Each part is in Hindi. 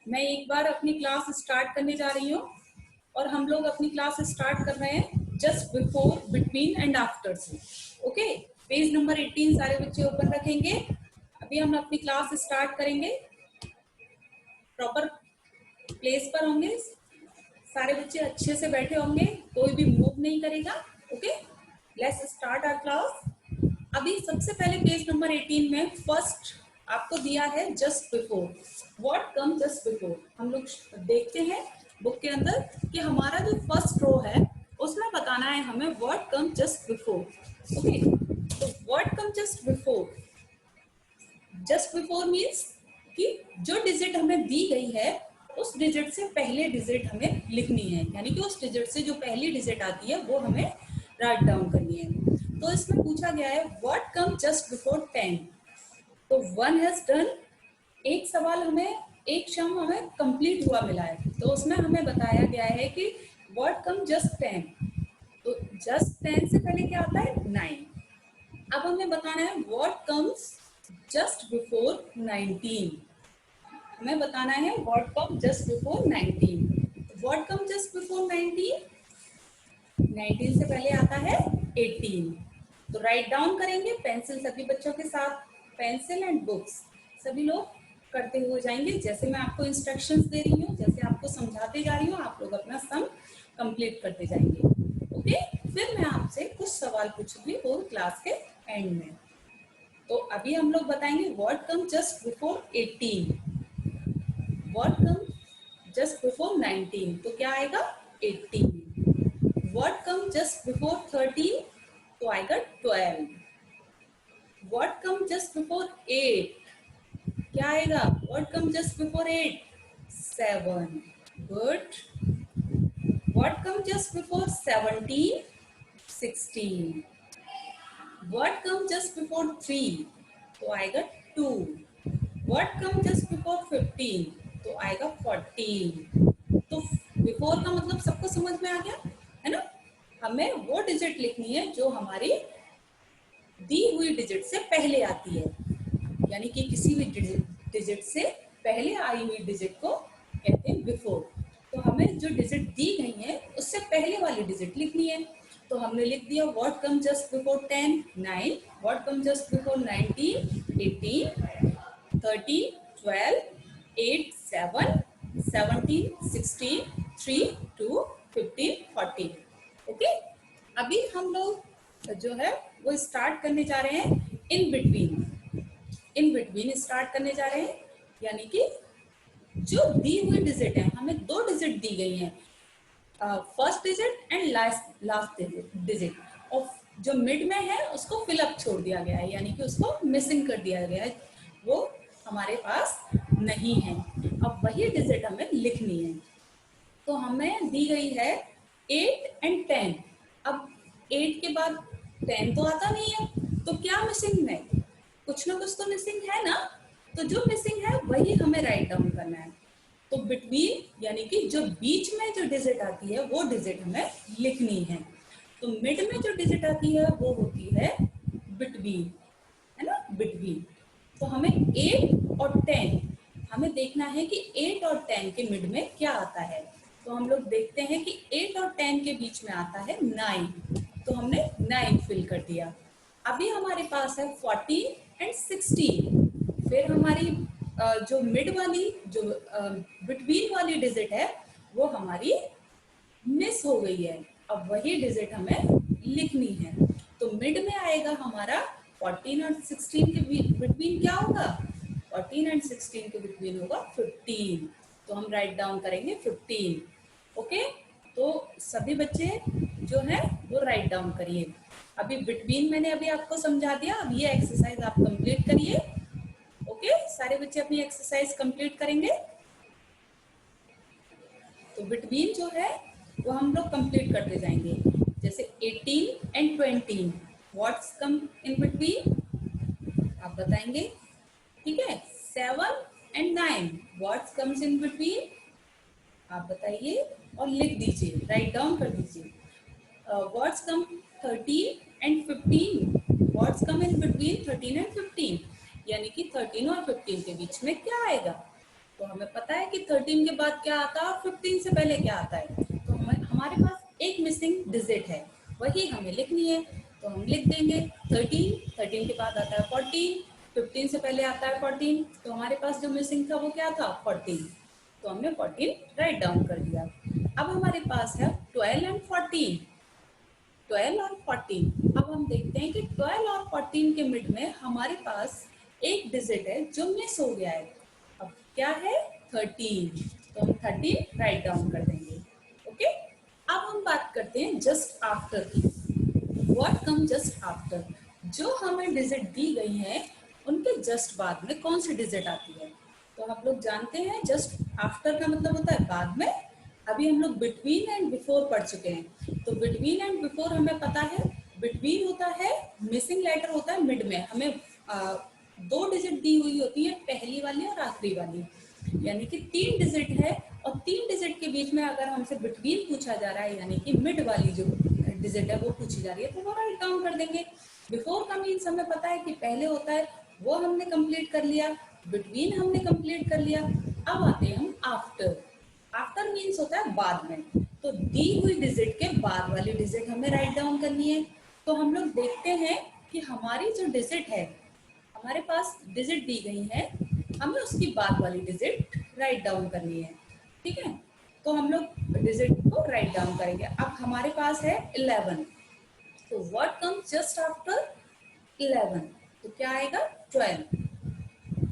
मैं एक बार अपनी क्लास स्टार्ट करने जा रही हूँ और हम लोग अपनी क्लास स्टार्ट कर रहे हैं just before, between and after से। ओके, पेज नंबर 18 सारे बच्चे ओपन रखेंगे। अभी हम अपनी क्लास स्टार्ट करेंगे, प्रॉपर प्लेस पर होंगे, सारे बच्चे अच्छे से बैठे होंगे, कोई भी मूव नहीं करेगा। Okay, let's start our class. अभी सबसे पहले पेज नंबर 18 में फर्स्ट आपको दिया है just before. What come just before, हम लोग देखते हैं बुक के अंदर कि हमारा जो फर्स्ट रो है उसमें बताना है हमें what come just before. Okay, तो what come just before, just before means कि जो डिजिट हमें दी गई है उस डिजिट से पहले डिजिट हमें लिखनी है, यानी कि उस डिजिट से जो पहली डिजिट आती है वो हमें राइट डाउन करनी है। तो इसमें पूछा गया है व्हाट कम जस्ट बिफोर 10। तो 1 हैज डन, एक सवाल हमें, एक शम हमें कंप्लीट हुआ मिला है, तो उसमें हमें बताया गया है कि व्हाट कम जस्ट 10। तो जस्ट 10 से पहले क्या आता है 9। अब हमें बताना है व्हाट कम्स जस्ट बिफोर 19। हमें बताना है what come just before 19। What come just before 19, 19 से पहले आता है 18। तो राइट डाउन करेंगे पेंसिल, सभी बच्चों के साथ पेंसिल एंड बुक्स सभी लोग करते हुए जाएंगे। जैसे मैं आपको इंस्ट्रक्शंस दे रही हूँ, जैसे आपको समझाते जा रही हूँ, आप लोग अपना सम कंप्लीट करते जाएंगे। ओके, फिर मैं आपसे कुछ सवाल पूछूंगी वो क्लास के एंड में। तो अभी हम लोग बताएंगे what come just before 18, what come just before 19, तो क्या आएगा 18। व्हाट कम जस्ट बिफोर 13, तो आएगा 12। व्हाट कम जस्ट बिफोर 8, क्या आएगा what come just before 8, 7। Good. What come just before 17, 16। What come just before 3, तो आएगा 2। व्हाट कम जस्ट बिफोर 15, तो आएगा 14। तो बिफोर का मतलब सबको समझ में आ गया है ना। हमें वो डिजिट लिखनी है जो हमारी दी हुई डिजिट से पहले आती है, यानी कि किसी भी डिजिट से पहले आई हुई डिजिट को कहते हैं बिफोर। तो हमें जो डिजिट दी गई है उससे पहले वाली डिजिट लिखनी है। तो हमने लिख दिया what come just before 10, 9। What come just before 19, 18, 13, 12, 8, 7, 17, 16, 3, 2, 15, 14। Okay, अभी हम लोग जो है वो स्टार्ट करने जा रहे हैं in between. In between start करने जा रहे हैं, यानी कि जो दी हुई डिजिट है, हमें दो डिजिट दी गई हैं, first digit and last digit, और जो मिड में है उसको फिलअप छोड़ दिया गया है, यानी कि उसको मिसिंग कर दिया गया है, वो हमारे पास नहीं है। अब वही डिजिट हमें लिखनी है। तो हमें दी गई है 8 एंड 10। अब 8 के बाद 10 तो आता नहीं है, तो क्या मिसिंग है, कुछ ना कुछ तो मिसिंग है ना। तो जो मिसिंग है वही हमें राइट डाउन करना है। तो बिटवीन यानी कि जो बीच में जो डिजिट आती है वो डिजिट हमें लिखनी है। तो मिड में जो डिजिट आती है वो होती है बिटवीन, है ना, बिटवीन। तो हमें 8 और 10 हमें देखना है कि 8 और 10 के मिड में क्या आता है। तो हम लोग देखते हैं कि 8 और 10 के बीच में आता है 9, तो हमने 9 फिल कर दिया। अभी हमारे पास है 14 एंड 16। फिर हमारी जो मिड वाली, जो बिटवीन वाली डिजिट है वो हमारी मिस हो गई है। अब वही डिजिट हमें लिखनी है। तो मिड में आएगा हमारा 14 और 16 के बिटवीन क्या होगा, 14 एंड 16 के बिटवीन होगा 15। तो हम राइट डाउन करेंगे 15। ओके, तो सभी बच्चे जो है वो राइट डाउन करिए। अभी बिटवीन मैंने अभी आपको समझा दिया, अब ये एक्सरसाइज आप कंप्लीट करिए। ओके, सारे बच्चे अपनी एक्सरसाइज कंप्लीट करेंगे। तो बिटवीन जो है वो हम लोग कंप्लीट करते जाएंगे। जैसे 18 and 20, what's come in between, आप बताएंगे, ठीक है। 7 and 9, what's comes in between, आप बताइए और लिख दीजिए, राइट डाउन कर दीजिए। What's come 13 and 15, what's come in between 13 and 15, यानी कि 13 और 15 के बीच में क्या आएगा, तो हमें पता है कि 13 के बाद क्या आता है और 15 से पहले क्या आता है। तो हमारे पास एक मिसिंग डिजिट है, वही हमें लिखनी है। तो हम लिख देंगे 13 के बाद आता है 14, 15 से पहले आता है 14, तो हमारे पास जो मिसिंग था वो क्या था 14। तो हमने 14 राइट डाउन कर दिया। अब हमारे पास है 12 एंड 14, 12 और 14। अब हम देखते हैं कि 12 और 14 के मिड में हमारे पास एक डिजिट है जो मिस हो गया है। अब क्या है 13, तो हम 13 राइट डाउन कर देंगे। ओके, अब हम बात करते हैं जस्ट आफ्टर की। व्हाट कम जस्ट आफ्टर, जो हमें डिजिट दी गई है उनके जस्ट बाद में कौन सी डिजिट आती है। तो हम लोग जानते हैं जस्ट आफ्टर का मतलब होता है बाद में। अभी हम लोग बिटवीन एंड बिफोर पढ़ चुके हैं। तो बिटवीन एंड बिफोर हमें पता है, बिटवीन होता है मिसिंग लेटर होता है मिड में, हमें दो डिजिट दी हुई होती है, पहली वाली और आखिरी वाली, यानी कि 3 डिजिट है और 3 डिजिट के बीच में अगर हमसे बिटवीन पूछा जा रहा है यानी कि मिड वाली जो डिजिट है वो पूछी जा रही है, तो वो राइट डाउन कर देंगे। बिफोर का मीन्स हमें पता है कि पहले होता है, वो हमने कंप्लीट कर लिया। बिटवीन हमने कंप्लीट कर लिया। अब आते हैं हम आफ्टर। आफ्टर मीन्स होता है बाद में, तो दी हुई डिजिट के बाद वाली डिजिट हमें राइट डाउन करनी है। तो हम लोग देखते हैं कि हमारी जो डिजिट है, हमारे पास डिजिट दी गई है, हमें उसकी बाद वाली डिजिट राइट डाउन करनी है। ठीक है, तो हम लोग डिजिट को राइट डाउन करेंगे। अब हमारे पास है 11, तो व्हाट कम्स जस्ट आफ्टर 11, तो क्या आएगा 12।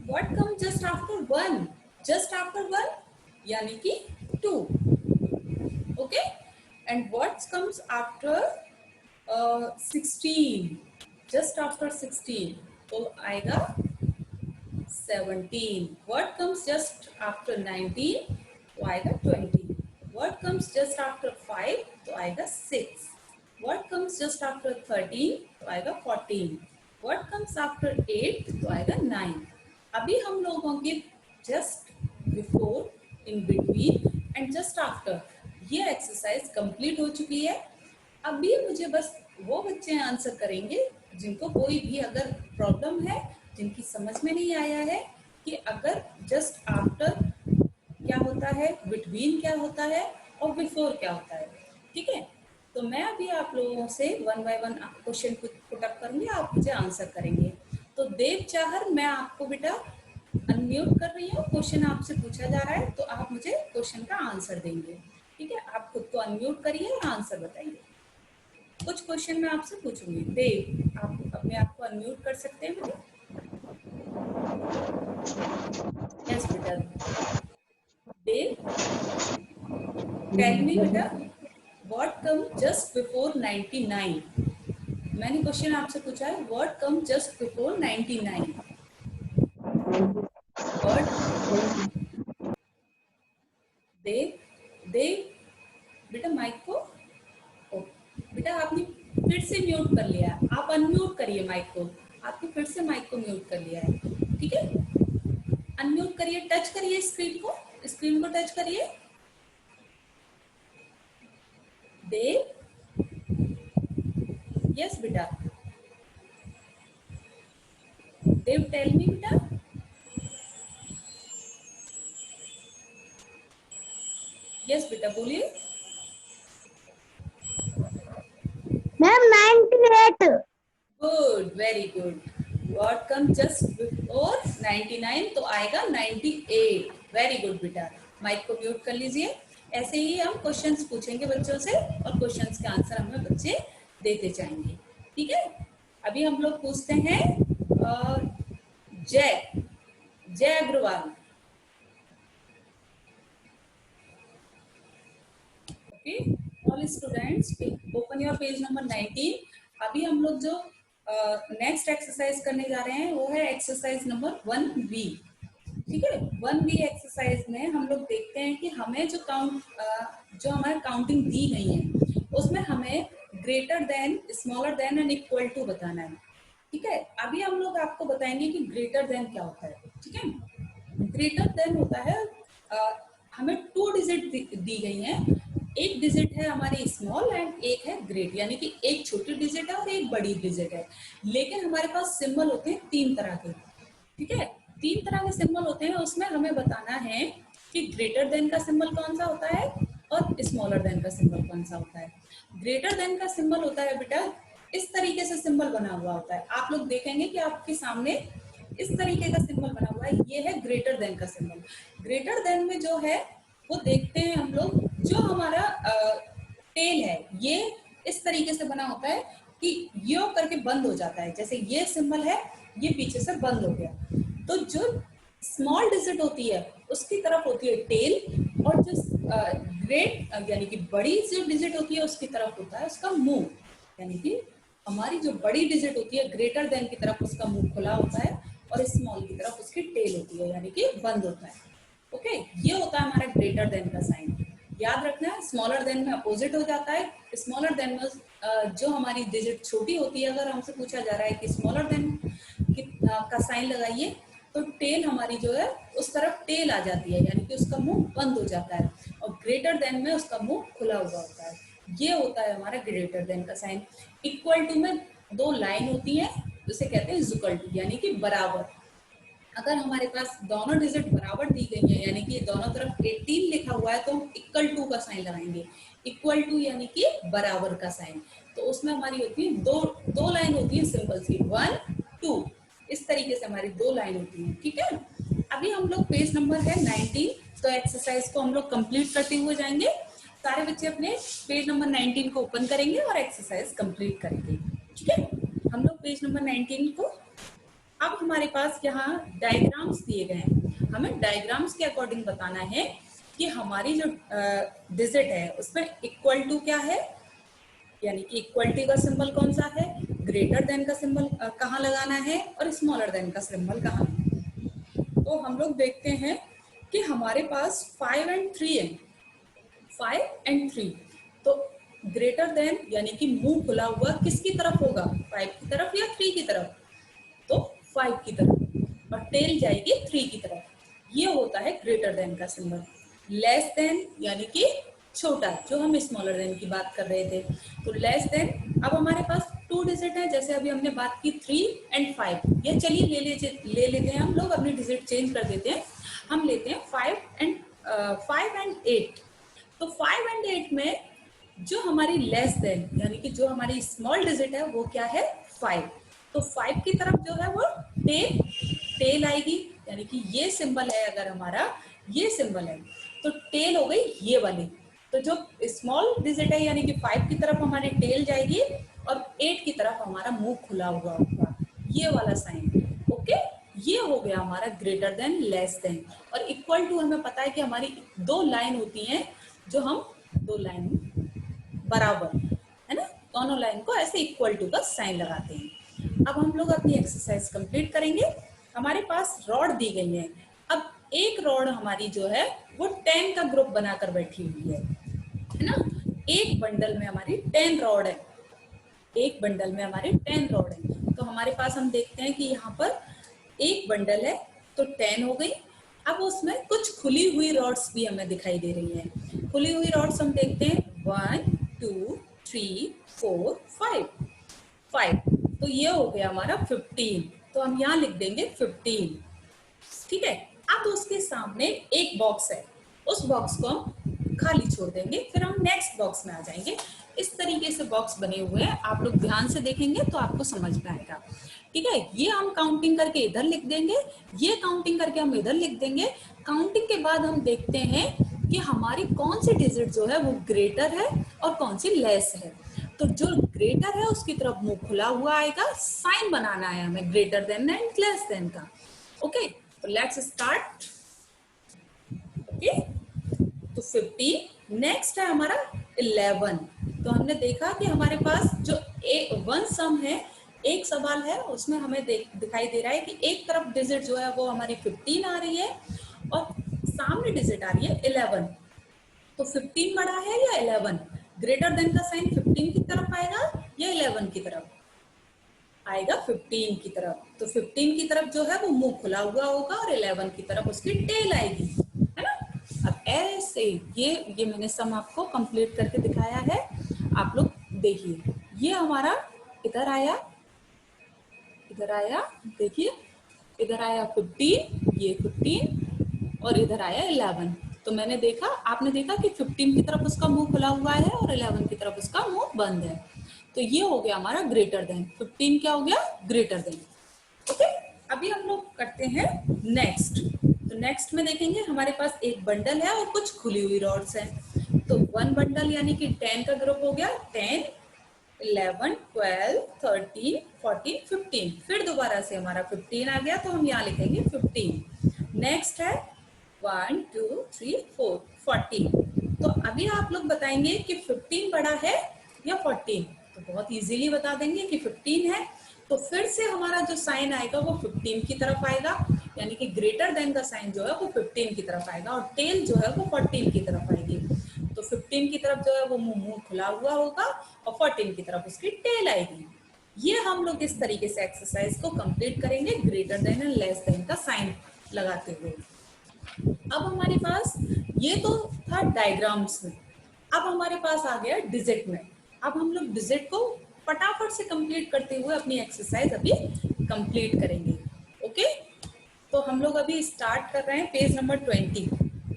What comes just after 1, just after 1 यानी कि 2। Okay, and what comes after 16, just after 16, तो आएगा 17। What comes just after 19? तो आएगा 20। What comes just after 5? तो आएगा 6। What comes just after 13? तो आएगा 14। What comes after 8? तो आएगा 9। अभी हम लोगों की just before, in between and just after ये एक्सरसाइज कंप्लीट हो चुकी है। अभी मुझे बस वो बच्चे आंसर करेंगे जिनको कोई भी अगर प्रॉब्लम है, जिनकी समझ में नहीं आया है कि अगर जस्ट आफ्टर क्या होता है, बिटवीन क्या होता है और बिफोर क्या होता है। ठीक है, तो मैं अभी आप लोगों से one by one question put up करूंगी, आप मुझे आंसर करेंगे। तो देव चाहर, मैं आपको बेटा अनम्यूट कर रही हूँ, क्वेश्चन आपसे पूछा जा रहा है तो आप मुझे क्वेश्चन का आंसर देंगे। ठीक है, आप खुद को अनम्यूट करिए और आंसर बताइए। कुछ क्वेश्चन मैं आपसे पूछूंगी। देव, आप अपने आप को अनम्यूट कर सकते हैं बेटा? यस बेटा। देव, टेल मी बेटा, व्हाट कम जस्ट बिफोर 99? मैंने क्वेश्चन आपसे पूछा है, what come just before 99? What? Dev, Dev बेटा माइक को, बेटा आपने फिर से म्यूट कर लिया, आप अनम्यूट करिए माइक को, आपने फिर से माइक को म्यूट कर लिया है। ठीक है, अनम्यूट करिए, टच करिए स्क्रीन को, स्क्रीन को टच करिए। देव, यस बेटा। देव टेल मी बेटा। यस बेटा बोलिए। Ma'am 98। Good, very good. What come just before 99? तो आएगा 98। वेरी गुड बेटा, माइक को म्यूट कर लीजिए। ऐसे ही हम क्वेश्चंस पूछेंगे बच्चों से और क्वेश्चंस के आंसर हमें बच्चे देते जाएंगे। ठीक है, अभी हम लोग पूछते हैं Jai, Jai Agarwal. Okay, all students open your page number 19। अभी हम लोग जो नेक्स्ट एक्सरसाइज करने जा रहे हैं वो है एक्सरसाइज नंबर 1B। ठीक है, 1B एक्सरसाइज में हम लोग देखते हैं कि हमें जो जो हमारे काउंटिंग दी गई है उसमें हमें greater than, smaller than and equal to बताना है। ठीक है, अभी हम लोग आपको बताएंगे कि ग्रेटर देन क्या होता है। ठीक है, ग्रेटर देन होता है हमें 2 डिजिट दी गई हैं, एक डिजिट है हमारी स्मॉल एंड एक है ग्रेट, यानी कि एक छोटी डिजिट है और एक बड़ी डिजिट है, लेकिन हमारे पास सिंबल होते हैं 3 तरह के। ठीक है, तीन तरह के सिंबल होते हैं, उसमें हमें बताना है कि ग्रेटर देन का सिंबल कौन सा होता है और स्मॉलर देन का सिंबल कौन सा होता है। ग्रेटर देन का सिंबल होता है बेटा, इस तरीके से सिंबल बना हुआ होता है। आप लोग देखेंगे कि आपके सामने इस तरीके का सिंबल बना हुआ है, ये है ग्रेटर देन का सिंबल। ग्रेटर देन में जो है वो देखते हैं हम लोग, जो हमारा टेल है ये इस तरीके से बना होता है कि यो करके बंद हो जाता है। जैसे ये सिंबल है, ये पीछे से बंद हो गया, तो जो स्मॉल डिजिट होती है उसकी तरफ होती है टेल, और जो ग्रेट यानी कि बड़ी जो डिजिट होती है उसकी तरफ होता है उसका मुंह। यानी कि हमारी जो बड़ी डिजिट होती है ग्रेटर देन की तरफ उसका मुंह खुला होता है, और स्मॉल की तरफ उसकी टेल होती है यानी कि बंद होता है। ओके, ये होता है हमारा ग्रेटर देन का साइन। याद रखना है, स्मॉलर देन में अपोजिट हो जाता है। स्मॉलर देन में जो हमारी डिजिट छोटी होती है, अगर हमसे पूछा जा रहा है कि स्मॉलर देन का साइन लगाइए, तो टेल हमारी जो है उस तरफ टेल आ जाती है, यानी कि उसका मुंह बंद हो जाता है, और ग्रेटर देन में उसका मुंह खुला हुआ होता है। ये होता है हमारा ग्रेटर देन का साइन। इक्वल टू में दो लाइन होती है, जिसे कहते हैं इक्वल टू, यानी कि बराबर। अगर हमारे पास दोनों डिजिट बराबर दी गई है, यानी कि दोनों तरफ 18 लिखा हुआ है, तो हम इक्वल टू का साइन लगाएंगे। इक्वल टू यानी कि बराबर का साइन। तो उसमें हमारी होती है दो लाइन होती है सिंपल सी, 1 2, इस तरीके से हमारी दो लाइन होती है। ठीक है, अभी हम लोग पेज नंबर है 19, तो एक्सरसाइज को हम लोग कंप्लीट करते हुए जाएंगे। सारे बच्चे अपने पेज नंबर 19 को ओपन करेंगे और एक्सरसाइज कंप्लीट करेंगे। ठीक है, हम लोग पेज नंबर 19 को, अब हमारे पास यहाँ डायग्राम्स दिए गए हैं। हमें डायग्राम्स के अकॉर्डिंग बताना है कि हमारी जो डिजिट है उसमें इक्वल टू क्या है, यानी कि इक्वलिटी का सिंबल कौन सा है, ग्रेटर देन का सिंबल कहाँ लगाना है, और स्मॉलर देन का सिंबल कहाँ है। तो हम लोग देखते हैं कि हमारे पास 5 और 3 है, 5 और 3। तो ग्रेटर देन यानी कि मुंह खुला हुआ किसकी तरफ होगा, 5 की तरफ या 3 की तरफ, तो 5 की तरफ, और टेल जाएगी 3 की तरफ। ये होता है ग्रेटर देन का सिंबल। लेस देन यानी कि छोटा, जो हम स्मॉलर देन की बात कर रहे थे। तो लेस देन, अब हमारे पास 2 डिजिट है, जैसे अभी हमने बात की 3 और 5, ये चलिए ले लेते हैं हम लोग, अपनी डिजिट चेंज कर देते हैं। हम लेते हैं 5 और 8। तो 5 और 8 में जो हमारी लेस देन यानी कि जो हमारी स्मॉल डिजिट है वो क्या है, 5। तो 5 की तरफ जो है वो टेल आएगी, यानी कि ये सिंबल है, अगर हमारा ये सिंबल है तो टेल हो गई ये वाली। तो जो स्मॉल डिजिट है यानी कि 5 की तरफ हमारी टेल जाएगी, और 8 की तरफ हमारा मुंह खुला हुआ होगा, ये वाला साइन। ओके, ये हो गया हमारा ग्रेटर देन, लेस देन। और इक्वल टू हमें पता है कि हमारी दो लाइन होती हैं, जो हम दो लाइन बराबर है ना, दोनों लाइन को ऐसे इक्वल टू का साइन लगाते हैं। अब हम लोग अपनी एक्सरसाइज कंप्लीट करेंगे। हमारे पास रॉड दी गई है। अब एक रॉड हमारी जो है वो 10 का ग्रुप बनाकर बैठी हुई है ना। एक बंडल में हमारी 10 रॉड है, एक बंडल में हमारे 10 रॉड है। तो हमारे पास हम देखते हैं कि यहाँ पर एक बंडल है तो 10 हो गई। अब उसमें कुछ खुली हुई रॉड्स भी हमें दिखाई दे रही हैं। खुली हुई रॉड्स हम देखते हैं 1 2 3 4 5। तो ये हो गया हमारा 15, तो हम यहाँ लिख देंगे 15। ठीक है, अब उसके सामने एक बॉक्स है, उस बॉक्स को हम खाली छोड़ देंगे, फिर हम नेक्स्ट बॉक्स में आ जाएंगे। इस तरीके से बॉक्स बने हुए हैं, आप लोग ध्यान से देखेंगे तो आपको समझ में आएगा। ठीक है, ये हम काउंटिंग करके इधर लिख देंगे, ये काउंटिंग करके हम इधर लिख देंगे। काउंटिंग के बाद हम देखते हैं कि हमारी कौन सी डिजिट जो है वो ग्रेटर है और कौन सी लेस है। तो जो ग्रेटर है उसकी तरफ मुंह खुला हुआ आएगा, साइन बनाना है हमें greater then and less than का। ओके, तो लेट्स स्टार्ट। ओके, तो 15, नेक्स्ट है हमारा 11। तो हमने देखा कि हमारे पास जो वन सम है, एक सवाल है, उसमें हमें दिखाई दे रहा है कि एक तरफ डिजिट जो है वो हमारी 15 आ रही है और सामने डिजिट आ रही है 11। तो 15 बड़ा है या 11? ग्रेटर देन का साइन 15 की तरफ आएगा या 11 की तरफ आएगा? 15 की तरफ। तो 15 की तरफ जो है वो मुंह खुला हुआ होगा और 11 की तरफ उसकी टेल आएगी, है ना। अब ऐसे ये मैंने सम आपको कंप्लीट करके दिखाया है, आप लोग देखिए। ये हमारा इधर आया, देखिए इधर आया 15, ये 15 और इधर आया 11। तो मैंने देखा, आपने देखा कि 15 की तरफ उसका मुंह खुला हुआ है और 11 की तरफ उसका मुंह बंद है। तो ये हो गया हमारा ग्रेटर देन। 15 क्या हो गया? Greater than. ओके, अभी हम लोग करते हैं नेक्स्ट। तो नेक्स्ट में देखेंगे हमारे पास एक बंडल है और कुछ खुली हुई रॉड्स हैं। तो वन बंडल यानी कि 10 का ग्रुप हो गया, 10, 11, 12, 13, 14, 15। फिर दोबारा से हमारा 15 आ गया, तो हम यहाँ लिखेंगे 15। नेक्स्ट है 1, 2, 3, 4, 14। तो अभी आप लोग बताएंगे कि 15 बड़ा है या 14। तो बहुत इजीली बता देंगे कि 15 है। तो फिर से हमारा जो साइन आएगा वो 15 की तरफ आएगा, यानी कि ग्रेटर देन का साइन जो है वो 15 की तरफ आएगा, और टेल जो है वो 14 की तरफ आएगी। तो 15 की तरफ जो है वो मुंह खुला हुआ होगा और 14 की तरफ उसकी टेल आएगी। ये हम लोग इस तरीके से एक्सरसाइज को कंप्लीट करेंगे, greater than and less than का साइन लगाते हुए। अब हमारे पास ये तो था डायग्राम्स में, अब हमारे पास आ गया डिजिट में। अब हम लोग डिजिट को फटाफट से कंप्लीट करते हुए अपनी एक्सरसाइज अभी कंप्लीट करेंगे। ओके, तो हम लोग अभी स्टार्ट कर रहे हैं पेज नंबर 20।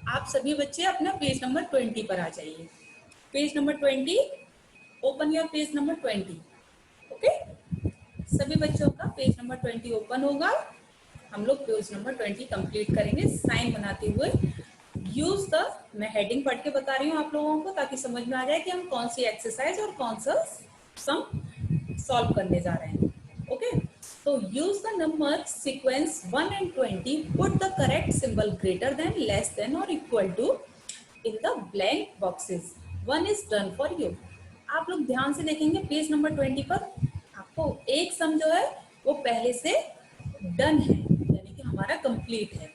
आप सभी बच्चे अपना पेज नंबर 20 पर आ जाइए। Page number 20, open your page number 20। Okay, सभी बच्चों का पेज नंबर 20 ओपन होगा। हम लोग पेज नंबर 20 कंप्लीट करेंगे साइन बनाते हुए। यूज द, मैं हेडिंग पढ़ के बता रही हूँ आप लोगों को ताकि समझ में आ जाए कि हम कौन सी एक्सरसाइज और कौन सा सम सॉल्व करने जा रहे हैं। ओके, तो use the number sequence 1 and 20, put the correct symbol greater than, less than और equal to in the blank boxes. 1 is done for you. आप लोग ध्यान से देखेंगे पेज नंबर 20 पर आपको एक सम जो है वो पहले से डन है, यानी कि हमारा कंप्लीट है।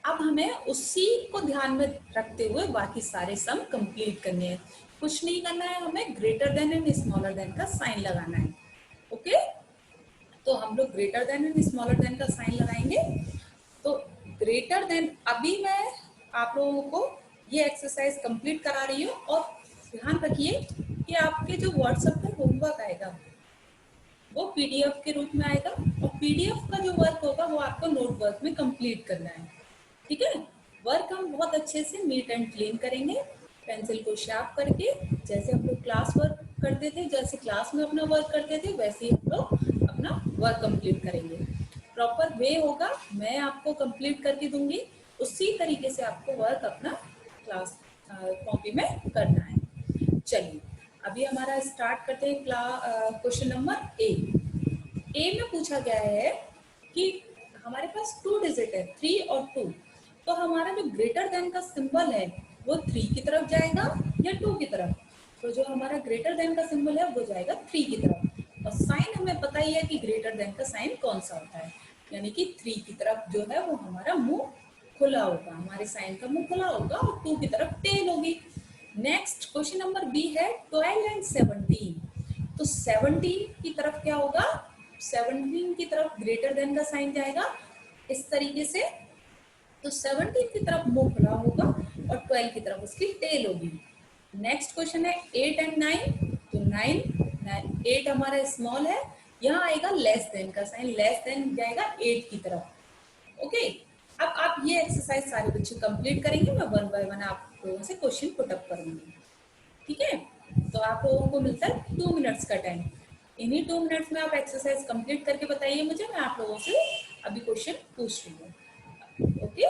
अब हमें उसी को ध्यान में रखते हुए बाकी सारे सम कंप्लीट करने हैं। कुछ नहीं करना है, हमें greater then and smaller than का साइन लगाना है। ओके, तो हम लोग greater than and smaller than का साइन लगाएंगे। तो ग्रेटर देन, अभी मैं आप लोगों को ये एक्सरसाइज कंप्लीट करा रही हूँ, और ध्यान रखिए कि आपके जो व्हाट्सएप पे होमवर्क आएगा वो पीडीएफ के रूप में आएगा, और पीडीएफ का जो वर्क होगा वो आपको नोट वर्क में कंप्लीट करना है। ठीक है, वर्क हम बहुत अच्छे से नीट एंड क्लीन करेंगे, पेंसिल को शार्प करके, जैसे हम लोग क्लास वर्क करते थे, जैसे क्लास में अपना वर्क करते थे, वैसे ही हम लोग अपना वर्क कंप्लीट करेंगे। प्रॉपर वे होगा, मैं आपको कंप्लीट करके दूंगी, उसी तरीके से आपको वर्क अपना क्लास कॉपी में करना है। चलिए अभी हमारा स्टार्ट करते हैं क्वेश्चन नंबर ए। में पूछा गया है कि हमारे पास 2 डिजिट है, 3 और 2। तो हमारा जो ग्रेटर देन का सिंबल है वो 3 की तरफ जाएगा या 2 की तरफ? तो जो हमारा ग्रेटर देन का सिंबल है वो जाएगा 3 की तरफ, और साइन हमें पता ही है कि ग्रेटर देन का साइन कौन सा होता है, यानी कि 3 की तरफ जो है वो हमारा मुंह खुला होगा, हमारे साइन का मुंह खुला होगा, और 2 की तरफ टेल होगी। नेक्स्ट क्वेश्चन नंबर बी है 12 एंड 17। तो 17 की तरफ क्या होगा? 17 की तरफ ग्रेटर देन का साइन जाएगा इस तरीके से। तो 17 की तरफ मुंह खुला होगा और 12 की तरफ उसकी टेल होगी। नेक्स्ट क्वेश्चन है 8 एंड 9। तो 8 हमारा स्मॉल है, यहाँ आएगा लेस देन का साइन, लेस देन जाएगा 8 की तरफ। ओके, अब आप ये एक्सरसाइज सारे बच्चे कंप्लीट करेंगे, मैं 1 बाय 1 आप लोगों से क्वेश्चन पुट अप करूंगी। ठीक है, तो आप लोगों को मिलता है 2 मिनट्स का टाइम। इन्हीं 2 मिनट्स में आप एक्सरसाइज कंप्लीट करके बताइए मुझे, मैं आप लोगों से अभी क्वेश्चन पूछ रही हूँ। ओके,